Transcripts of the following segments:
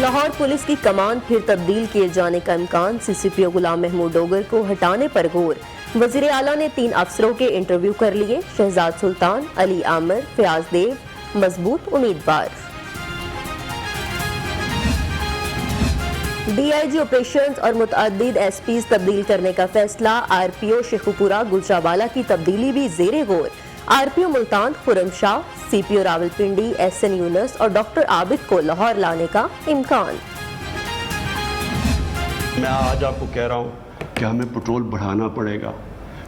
Lahore police کی کمان پھر تبدیل کیے جانے کا امکان، CCPO غلام محمود ڈوگر کو ہٹانے پر غور۔ وزیر اعلیٰ نے 3 افسروں کے انٹرویو کر لیے، شہزاد سلطان، علی عامر، فیاض دیو مضبوط امیدوار۔ DIG آپریشنز اور متعدد SPs تبدیل کرنے کا فیصلہ، RPO شیخوپورہ گجرانوالہ کی تبدیلی بھی زیر غور۔ RPO ملتان خرم شاہ، CPO راولپنڈی SN یونس اور ڈاکٹر عابد کو لاہور لانے کا امکان۔ میں آج آپ کو کہہ رہا ہوں کہ ہمیں پٹرول بڑھانا پڑے گا،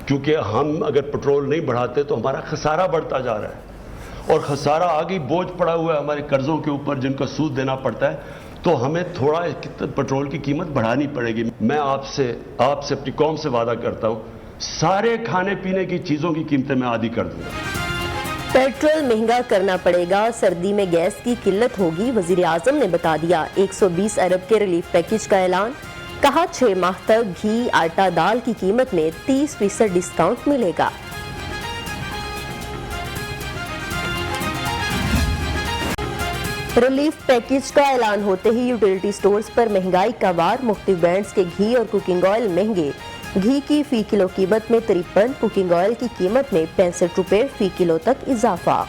کیونکہ ہم اگر پٹرول نہیں بڑھاتے تو ہمارا خسارہ بڑھتا جا رہا ہے، اور خسارہ آگے بوجھ پڑا ہوا ہے ہمارے قرضوں کے اوپر جن کا سود دینا پڑتا ہے، تو ہمیں تھوڑا پٹرول کی قیمت بڑھانی پڑے گی۔ میں آپ سے اپنی قوم سے وعدہ کرتا ہوں، سارے کھانے پینے کی چیزوں کی قیمتیں میں عادی کر دوں گا۔ پیٹرول مہنگا کرنا پڑے گا، سردی میں گیس کی قلت ہوگی، وزیر اعظم نے بتا دیا۔ 120 ارب کے ریلیف پیکج کا اعلان، کہا 6 ماہ تک گھی، آٹا، دال کی قیمت میں 30% ڈسکاؤنٹ ملے گا۔ ریلیف پیکج کا اعلان ہوتے ہی یوٹیلیٹی سٹورز پر مہنگائی کا وار، مختلف برانڈز کے گھی اور کوکنگ آئل مہنگے، گھی کی فی کلو قیمت میں 53، کوکنگ آئل کی قیمت میں 65 روپے فی کلو تک اضافہ۔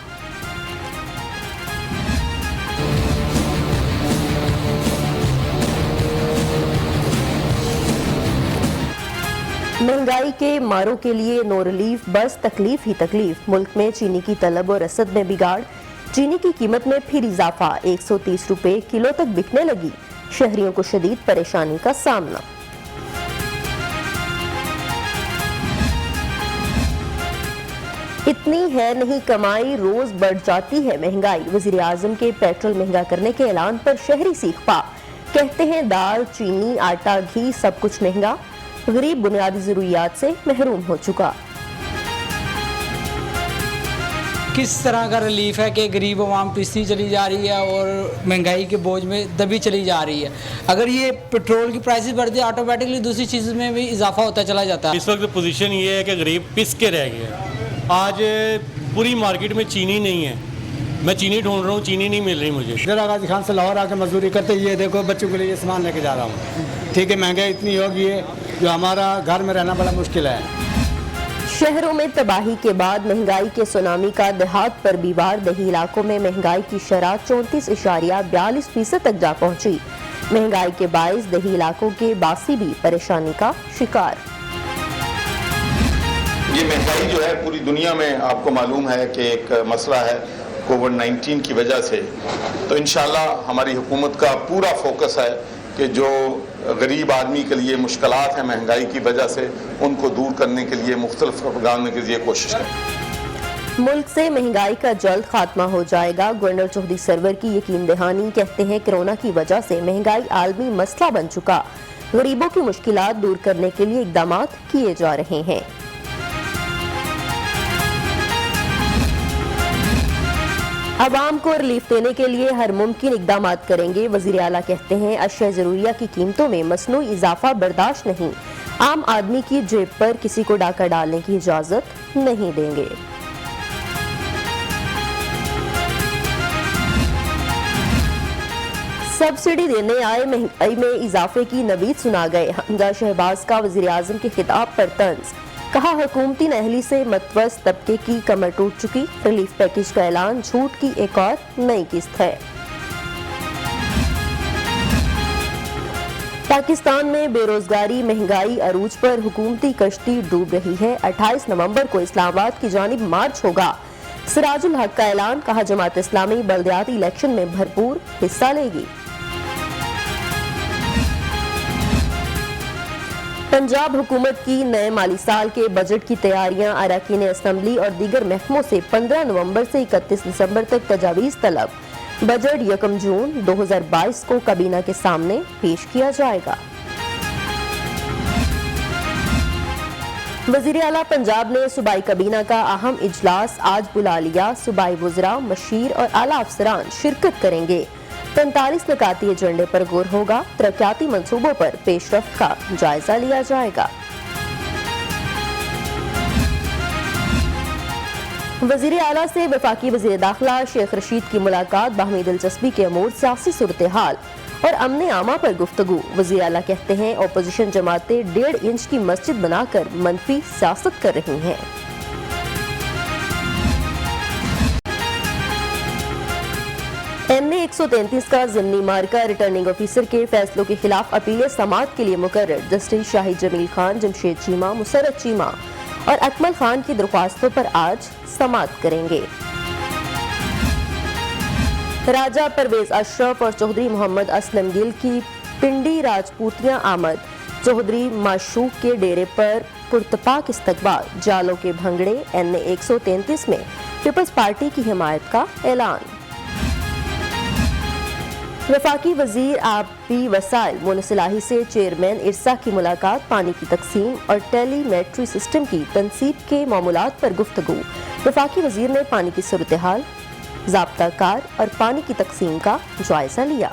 مہنگائی کے ماروں کے لیے نو ریلیف، بس تکلیف ہی تکلیف، ملک میں چینی کی طلب اور رسد میں بگاڑ، چینی کی قیمت میں پھر اضافہ، 130 روپے کلو تک بکنے لگی، شہریوں کو شدید پریشانی کا سامنا۔ اتنی ہے نہیں کمائی، روز بڑھ جاتی ہے مہنگائی، وزیر اعظم کے پیٹرول مہنگا کرنے کے اعلان پر شہری سیخ پا، کہتے ہیں دال، چینی، آٹا، گھی سب کچھ مہنگا، غریب بنیادی ضروریات سے محروم ہو چکا۔ کس طرح کا ریلیف ہے کہ غریب عوام پستی چلی جا رہی ہے اور مہنگائی کے بوجھ میں دبی چلی جا رہی ہے۔ اگر یہ پیٹرول کی پرائسز بڑھ جائے آٹومیٹکلی دوسری چیزوں میں بھی اضافہ ہوتا چلا جاتا ہے۔ اس وقت پوزیشن یہ ہے کہ غریب پس کے رہ گیا۔ آج پوری مارکیٹ میں چینی نہیں ہے، میں چینی ڈھونڈ رہا ہوں، چینی نہیں مل رہی مجھے۔ ذرا غازی خان سے لاہور آ کے مزدوری کرتے، یہ دیکھو بچوں کے لیے یہ سامان لے کے جا رہا ہوں، ٹھیک ہے، مہنگائی اتنی ہوگی ہے جو ہمارا گھر میں رہنا بڑا مشکل ہے۔ شہروں میں تباہی کے بعد مہنگائی کے سونامی کا دیہات پر بھی وار، دیہی علاقوں میں مہنگائی کی شرح 34.42% تک جا پہنچی، مہنگائی کے باعث دیہی علاقوں کے باسی بھی پریشانی کا شکار۔ یہ مہنگائی جو ہے پوری دنیا میں آپ کو معلوم ہے کہ ایک مسئلہ ہے کووڈ-19 کی وجہ سے، تو انشاءاللہ ہماری حکومت کا پورا فوکس ہے کہ جو غریب آدمی کے لیے مشکلات ہیں مہنگائی کی وجہ سے، ان کو دور کرنے کے لیے مختلف پروگرام کے لیے کوشش کریں۔ ملک سے مہنگائی کا جلد خاتمہ ہو جائے گا، گورنر چودھری سرور کی یقین دہانی، کہتے ہیں کورونا کی وجہ سے مہنگائی عالمی مسئلہ بن چکا، غریبوں کی مشکلات دور کرنے کے لیے اقدامات کیے جا رہے ہیں۔ عوام کو ریلیف دینے کے لیے ہر ممکن اقدامات کریں گے، وزیر اعلیٰ کہتے ہیں اشیاء ضروریہ کی قیمتوں میں مصنوعی اضافہ برداشت نہیں، عام آدمی کی جیب پر کسی کو ڈاکہ ڈالنے کی اجازت نہیں دیں گے۔ سبسڈی دینے آئے مہنگائی میں اضافے کی نوید سنا گئے، حمزہ شہباز کا وزیر اعظم کے خطاب پر طنز، کہا حکومتی نااہلی سے متوسط طبقے کی کمر ٹوٹ چکی، ریلیف پیکج کا اعلان جھوٹ کی ایک اور نئی قسط ہے۔ پاکستان میں بے روزگاری، مہنگائی عروج پر، حکومتی کشتی ڈوب رہی ہے، 28 نومبر کو اسلام آباد کی جانب مارچ ہوگا، سراج الحق کا اعلان، کہا جماعت اسلامی بلدیاتی الیکشن میں بھرپور حصہ لے گی۔ پنجاب حکومت کی نئے مالی سال کے بجٹ کی تیاریاں، اراکین اسمبلی اور دیگر محکموں سے 15 نومبر سے 31 دسمبر تک تجاویز طلب، بجٹ 1 جون 2022 کو کابینہ کے سامنے پیش کیا جائے گا۔ وزیر اعلیٰ پنجاب نے صوبائی کابینہ کا اہم اجلاس آج بلا لیا، صوبائی وزراء، مشیر اور اعلیٰ افسران شرکت کریں گے، 45 نکاتی ایجنڈے پر غور ہوگا، ترقیاتی منصوبوں پر پیش رفت کا جائزہ لیا جائے گا۔ وزیر اعلیٰ سے وفاقی وزیر داخلہ شیخ رشید کی ملاقات، باہمی دلچسپی کے امور، سیاسی صورتحال اور امن عامہ پر گفتگو۔ وزیر اعلیٰ کہتے ہیں اپوزیشن جماعتیں 1.5 انچ کی مسجد بنا کر منفی سیاست کر رہی ہیں۔ MA 133 کا ضمنی مارکہ ریٹرننگ آفیسر کے فیصلوں کے خلاف اپیل سماعت کے لیے مقرر۔ جسٹس شاہد جمیل خان، جمشید چیمہ، مسرت چیمہ اور اکمل خان کی درخواستوں پر آج سماعت کریں گے۔ راجہ پرویز اشرف اور چودھری محمد اسلم گل کی پنڈی راجپوتیاں آمد۔ چودھری معشوق کے ڈیرے پر پرتپاک استقبال۔ جالوں کے بھنگڑے۔ MA 133 میں پیپلز پارٹی کی حمایت کا اعلان۔ وفاقی وزیر آبی وسائل مونس الہی سے چیئرمین ارسا کی ملاقات۔ پانی کی تقسیم اور ٹیلی میٹری سسٹم کی تنصیب کے معمولات پر گفتگو۔ وفاقی وزیر نے پانی کی صورتحال، ضابطہ کار اور پانی کی تقسیم کا جائزہ لیا۔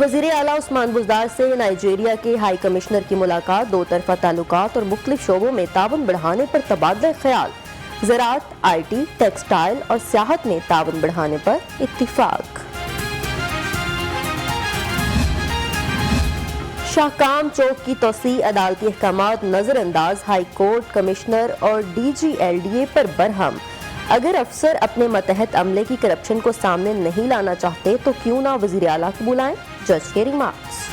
وزیر اعلیٰ عثمان بزدار سے نائجیریا کے ہائی کمشنر کی ملاقات۔ دو طرفہ تعلقات اور مختلف شعبوں میں تعاون بڑھانے پر تبادلہ خیال۔ زراعت، IT، ٹیکسٹائل اور سیاحت میں تعاون بڑھانے پر اتفاق۔ شاہکام چوک کی توسیع، عدالتی احکامات نظر انداز۔ ہائی کورٹ کمشنر اور DGLDA پر برہم۔ اگر افسر اپنے ماتحت عملے کی کرپشن کو سامنے نہیں لانا چاہتے تو کیوں نہ وزیر اعلیٰ کو بلائیں؟ جج کے ریمارکس۔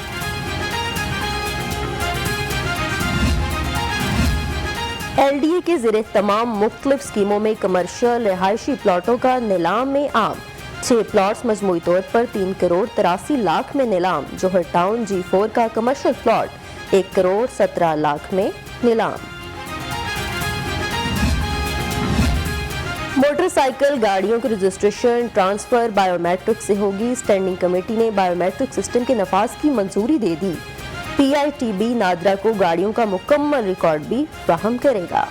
LDA کے زیر تمام مختلف اسکیموں میں کمرشل رہائشی پلاٹوں کا نیلام میں عام۔ 6 پلاٹس مجموعی طور پر 3 کروڑ 83 لاکھ میں نیلام۔ جوہر ٹاؤن G4 کا کمرشل پلاٹ 1 کروڑ 17 لاکھ میں نیلام۔ موٹر سائیکل گاڑیوں کی رجسٹریشن ٹرانسفر بائیو میٹرک سے ہوگی۔ اسٹینڈنگ کمیٹی نے بائیو میٹرک سسٹم کے نفاذ کی منظوری دے دی۔ PITB نادرا کو گاڑیوں کا مکمل ریکارڈ بھی فراہم کرے گا۔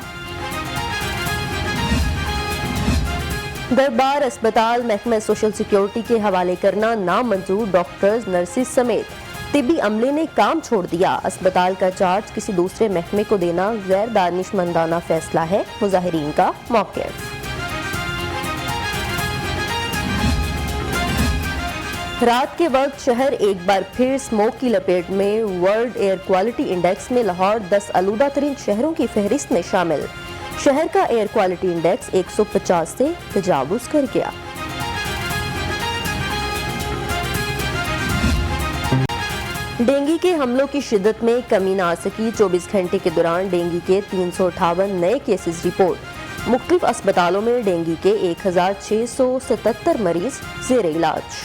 دربار اسپتال محکمہ سوشل سیکیورٹی کے حوالے کرنا نامنظور۔ ڈاکٹرز، نرسز سمیت طبی عملے نے کام چھوڑ دیا۔ اسپتال کا چارج کسی دوسرے محکمے کو دینا غیر دانشمندانہ فیصلہ ہے، مظاہرین کا موقف۔ رات کے وقت شہر ایک بار پھر اسموک کی لپیٹ میں۔ ورلڈ ایئر کوالٹی انڈیکس میں لاہور 10 آلودہ ترین شہروں کی فہرست میں شامل۔ شہر کا ایئر کوالٹی انڈیکس 150 سے تجاوز کر گیا۔ ڈینگی کے حملوں کی شدت میں کمی نہ آ سکی۔ 24 گھنٹے کے دوران ڈینگی کے 358 نئے کیسز رپورٹ۔ مختلف اسپتالوں میں ڈینگی کے 1677 مریض زیر علاج۔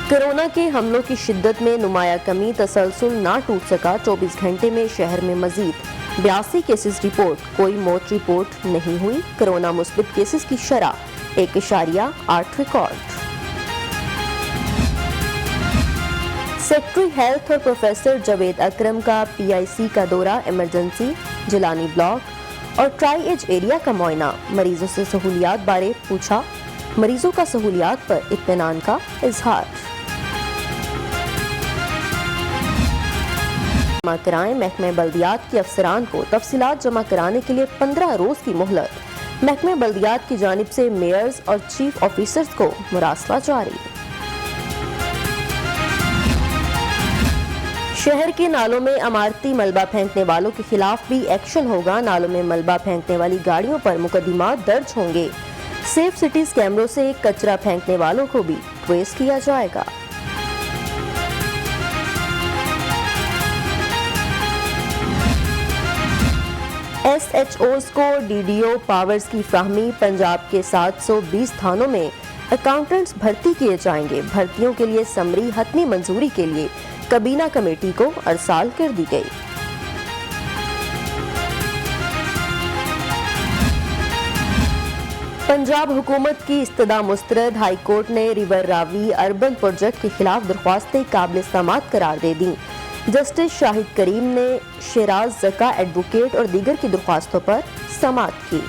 کورونا کے حملوں کی شدت میں نمایاں کمی، تسلسل نہ ٹوٹ سکا۔ 24 گھنٹے میں شہر میں مزید 82 کیسز رپورٹ، کوئی موت رپورٹ نہیں ہوئی۔ کورونا مثبت کیسز کی شرح 1.8 ریکارڈ۔ سیکٹری ہیلتھ اور پروفیسر جاوید اکرم کا PIC کا دورہ، ایمرجنسی، جیلانی بلاک اور ٹرائی ایج ایریا کا معائنہ۔ مریضوں سے سہولیات بارے پوچھا، مریضوں کا سہولیات پر اطمینان کا اظہار۔ جمع کرائیں، محکمہ بلدیات کے افسران کو تفصیلات جمع کرانے کے لیے 15 روز کی مہلت۔ محکمہ بلدیات کی جانب سے میئرز اور چیف آفیسرز کو مراسلہ جاری۔ شہر کے نالوں میں عمارتی ملبہ پھینکنے والوں کے خلاف بھی ایکشن ہوگا۔ نالوں میں ملبہ پھینکنے والی گاڑیوں پر مقدمات درج ہوں گے۔ سیف سٹیز کیمروں سے کچرا پھینکنے والوں کو بھی ٹریس کیا جائے گا۔ SHOs کو DDO پاورز کی فراہمی۔ پنجاب کے 720 تھانوں میں اکاؤنٹنٹس بھرتی کیے جائیں گے۔ بھرتیوں کے لیے سمری حتمی منظوری کے لیے کابینہ کمیٹی کو ارسال کر دی گئی۔ پنجاب حکومت کی استدعا مسترد، ہائی کورٹ نے ریور راوی اربن پروجیکٹ کے خلاف درخواستیں قابل سماعت قرار دے دیں۔ جسٹس شاہد کریم نے شیراز زکا ایڈوکیٹ اور دیگر کی درخواستوں پر سماعت کی۔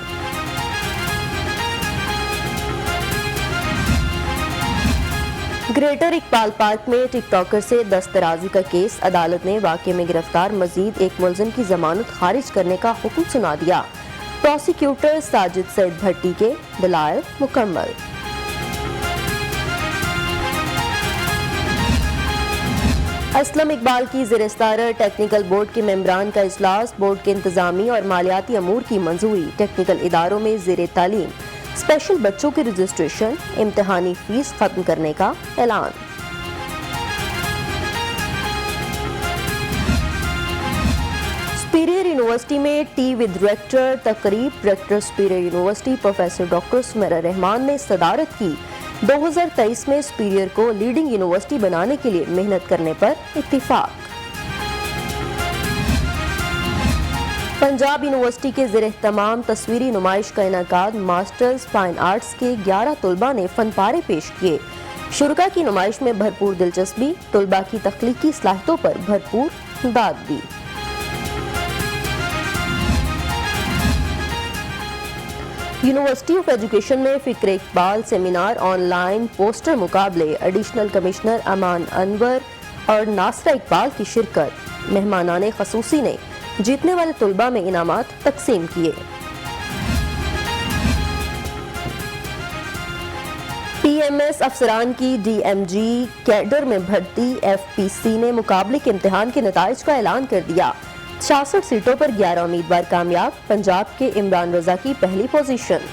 گریٹر اقبال پارک میں ٹک ٹاکر سے دسترازی کا کیس، عدالت نے واقعے میں گرفتار مزید ایک ملزم کی ضمانت خارج کرنے کا حکم سنا دیا۔ پروسیکیوٹر ساجد سعید بھٹی کے دلائل مکمل۔ اسلم اقبال کی زیر صدارت ٹیکنیکل بورڈ کے ممبران کا اجلاس، بورڈ کے انتظامی اور مالیاتی امور کی منظوری، ٹیکنیکل اداروں میں زیر تعلیم اسپیشل بچوں کے رجسٹریشن، امتحانی فیس ختم کرنے کا اعلان۔ سپیریئر یونیورسٹی میں ٹی ود ریکٹر تقریب، rector Superior University professor doctor Samira Rahman نے صدارت کی۔ 2023 میں سپیریئر کو لیڈنگ یونیورسٹی بنانے کے لیے محنت کرنے پر اتفاق۔ پنجاب یونیورسٹی کے زیر اہتمام تصویری نمائش کا انعقاد، ماسٹرز فائن آرٹس کے 11 طلباء نے فن پارے پیش کیے۔ شرکاء کی نمائش میں بھرپور دلچسپی، طلباء کی تخلیقی صلاحیتوں پر بھرپور داد دی۔ یونیورسٹی آف ایجوکیشن میں فکر Iqbal seminar on line poster مقابلے، ایڈیشنل کمشنر امان انور اور ناصرہ اقبال کی شرکت، مہمانان خصوصی نے جیتنے والے طلباء میں انعامات تقسیم کیے۔ پی ایم ایس افسران کی ڈی ایم جی کیڈر میں بھرتی، ایف پی سی نے مقابلے کے امتحان کے نتائج کا اعلان کر دیا۔ 66 سیٹوں پر 11 امیدوار کامیاب، پنجاب کے عمران رضا کی پہلی پوزیشن۔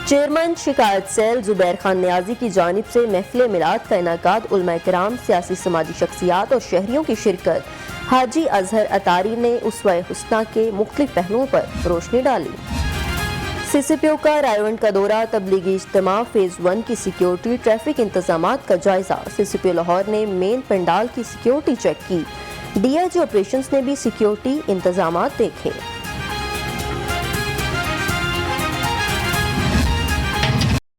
چیئرمین شکایت سیل زبیر خان نیازی کی جانب سے محفل میلاد کا انعقاد، علماء کرام، سیاسی سماجی شخصیات اور شہریوں کی شرکت۔ حاجی اظہر اطاری نے اسوہ حسنہ کے مختلف پہلوؤں پر روشنی ڈالی۔ سی سی پی او کا رائیونٹ کا دورہ، تبلیغی اجتماع فیز 1 کی سیکیورٹی، ٹریفک انتظامات کا جائزہ۔ سی سی پی او لاہور نے مین پنڈال کی سیکیورٹی چیک کی، ڈی آئی جی آپریشنز نے بھی سیکیورٹی انتظامات دیکھے۔